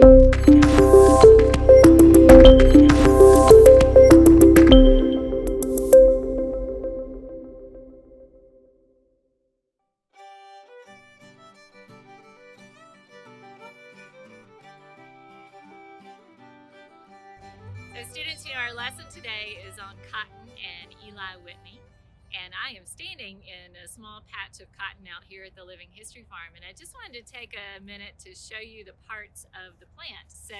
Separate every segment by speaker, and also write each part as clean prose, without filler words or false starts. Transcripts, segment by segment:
Speaker 1: So students, our lesson today is on cotton and Eli Whitney. And I am standing in a small patch of cotton out here at the Living History Farm. And I just wanted to take a minute to show you the parts of the plant. So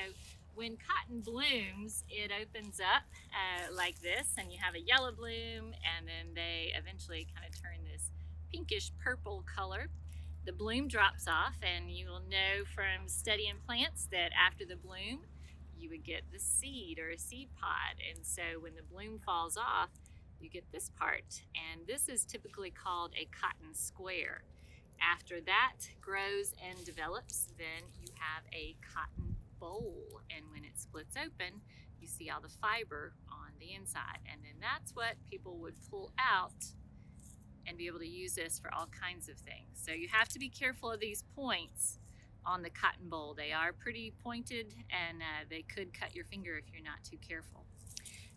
Speaker 1: when cotton blooms, it opens up like this, and you have a yellow bloom, and then they eventually kind of turn this pinkish purple color. The bloom drops off, and you will know from studying plants that after the bloom, you would get the seed or a seed pod. And so when the bloom falls off, you get this part, and this is typically called a cotton square. After that grows and develops, then you have a cotton boll, and when it splits open, you see all the fiber on the inside, and then that's what people would pull out and be able to use this for all kinds of things. So you have to be careful of these points on the cotton boll. They are pretty pointed, and they could cut your finger if you're not too careful.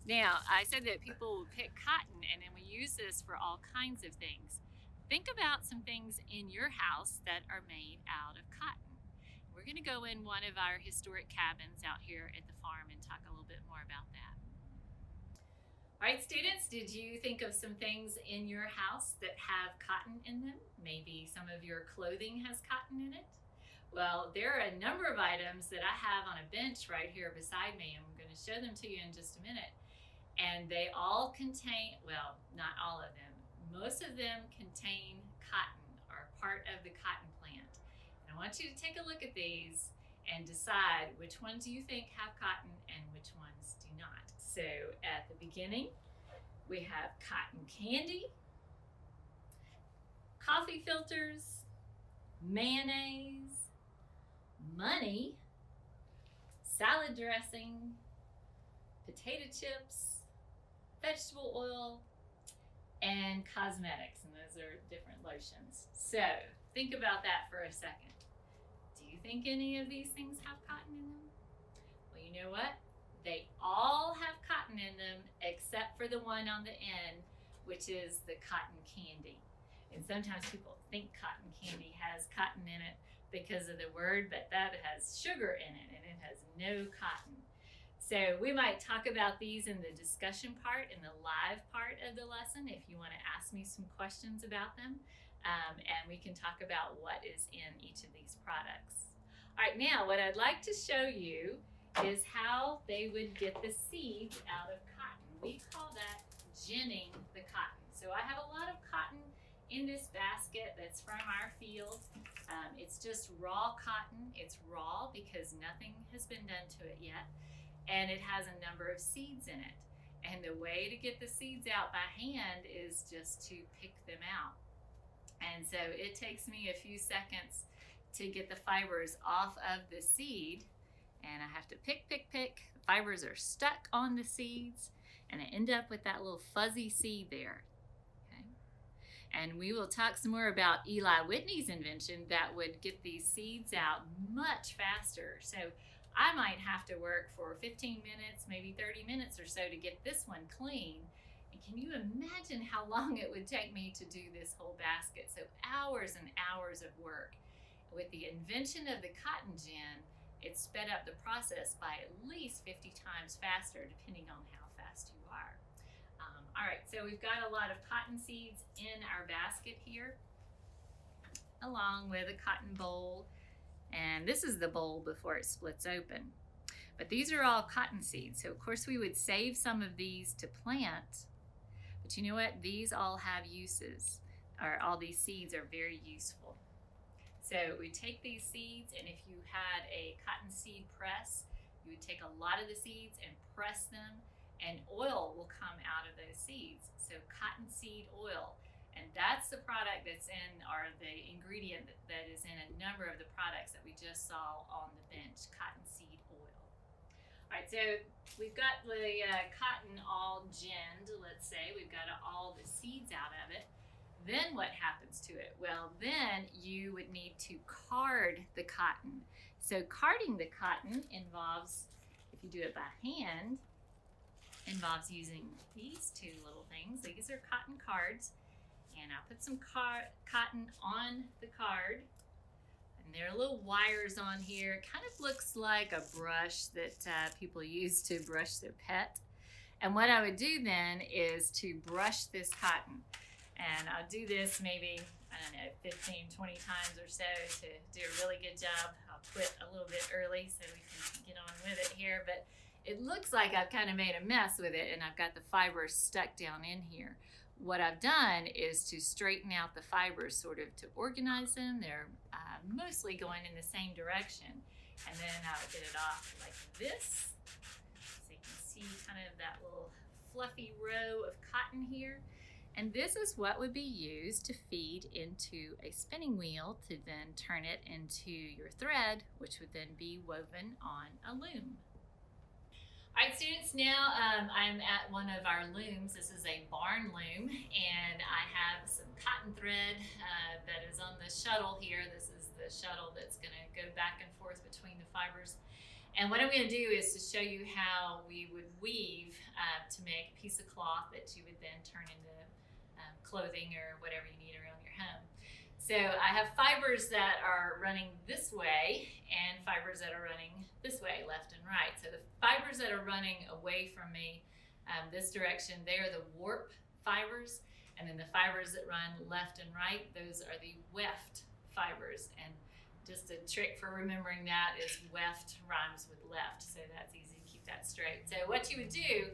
Speaker 1: Now, I said that people would pick cotton, and then we use this for all kinds of things. Think about some things in your house that are made out of cotton. We're going to go in one of our historic cabins out here at the farm and talk a little bit more about that. All right, students, did you think of some things in your house that have cotton in them? Maybe some of your clothing has cotton in it. Well, there are a number of items that I have on a bench right here beside me, and I'm going to show them to you in just a minute. And they all contain, well, not all of them, most of them contain cotton or part of the cotton plant. And I want you to take a look at these and decide which ones you think have cotton and which ones do not. So at the beginning, we have cotton candy, coffee filters, mayonnaise, money, salad dressing, potato chips, vegetable oil, and cosmetics, and those are different lotions. So think about that for a second. Do you think any of these things have cotton in them? Well, you know what? They all have cotton in them except for the one on the end, which is the cotton candy. And sometimes people think cotton candy has cotton in it because of the word, but that has sugar in it, and it has no cotton. So we might talk about these in the discussion part, in the live part of the lesson, if you want to ask me some questions about them, and we can talk about what is in each of these products. All right, now what I'd like to show you is how they would get the seeds out of cotton. We call that ginning the cotton. So I have a lot of cotton in this basket that's from our field. It's just raw cotton. It's raw because nothing has been done to it yet. And it has a number of seeds in it. And the way to get the seeds out by hand is just to pick them out. And so it takes me a few seconds to get the fibers off of the seed. And I have to pick. The fibers are stuck on the seeds, and I end up with that little fuzzy seed there. Okay? And we will talk some more about Eli Whitney's invention that would get these seeds out much faster. So I might have to work for 15 minutes, maybe 30 minutes or so to get this one clean. And can you imagine how long it would take me to do this whole basket? So hours and hours of work. With the invention of the cotton gin, it sped up the process by at least 50 times faster, depending on how fast you are. All right, so we've got a lot of cotton seeds in our basket here, along with a cotton boll. And this is the boll before it splits open. But these are all cotton seeds. So of course we would save some of these to plant. But you know what? These all have uses, or all these seeds are very useful. So we take these seeds, and if you had a cotton seed press, you would take a lot of the seeds and press them, and oil will come out of those seeds. So cottonseed oil. And that's the product that's in, or the ingredient that is in a number of the products that we just saw on the bench, cottonseed oil. All right, so we've got the cotton all ginned, let's say. We've got all the seeds out of it. Then what happens to it? Well, then you would need to card the cotton. So carding the cotton involves, if you do it by hand, involves using these two little things. These are cotton cards, and I'll put some cotton on the card, and there are little wires on here. It kind of looks like a brush that people use to brush their pet. And what I would do then is to brush this cotton, and I'll do this maybe, I don't know, 15, 20 times or so to do a really good job. I'll quit a little bit early so we can get on with it here, but it looks like I've kind of made a mess with it, and I've got the fibers stuck down in here. What I've done is to straighten out the fibers, sort of to organize them. They're mostly going in the same direction, and then I'll get it off like this. So you can see kind of that little fluffy row of cotton here. And this is what would be used to feed into a spinning wheel to then turn it into your thread, which would then be woven on a loom. All right, students, now I'm at one of our looms. This is a barn loom, and I have some cotton thread that is on the shuttle here. This is the shuttle that's going to go back and forth between the fibers. And what I'm going to do is to show you how we would weave to make a piece of cloth that you would then turn into clothing or whatever you need around your home. So I have fibers that are running this way and fibers that are running this way, left and right. So the fibers that are running away from me this direction, they are the warp fibers, and then the fibers that run left and right, those are the weft fibers. And just a trick for remembering that is weft rhymes with left, so that's easy to keep that straight. So what you would do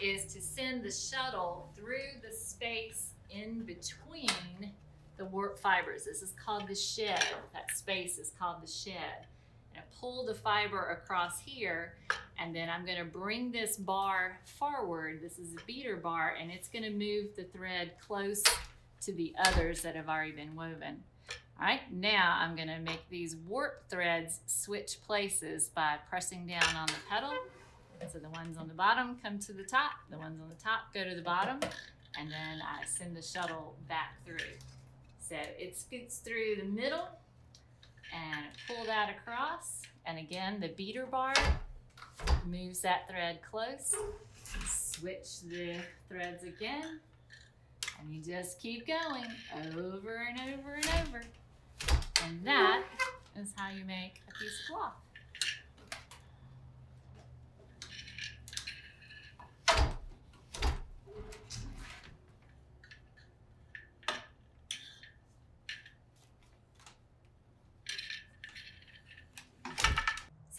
Speaker 1: is to send the shuttle through the space in between the warp fibers. This is called the shed. That space is called the shed. And I pull the fiber across here, and then I'm going to bring this bar forward. This is a beater bar, and it's going to move the thread close to the others that have already been woven. All right, now I'm going to make these warp threads switch places by pressing down on the pedal. So the ones on the bottom come to the top, the ones on the top go to the bottom, and then I send the shuttle back through. So it scoots through the middle and pull that across. And again, the beater bar moves that thread close. Switch the threads again. And you just keep going over and over and over. And that is how you make a piece of cloth.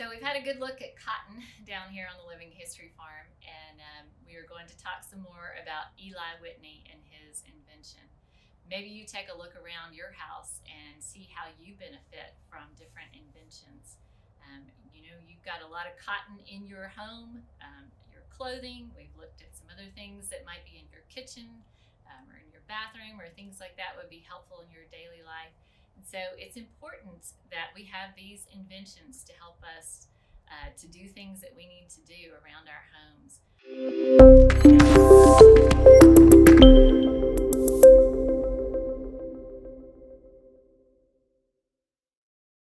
Speaker 1: So we've had a good look at cotton down here on the Living History Farm, and we are going to talk some more about Eli Whitney and his invention. Maybe you take a look around your house and see how you benefit from different inventions. You know, you've got a lot of cotton in your home, your clothing. We've looked at some other things that might be in your kitchen or in your bathroom, or things like that would be helpful in your daily life. And so it's important that we have these inventions to help us to do things that we need to do around our homes.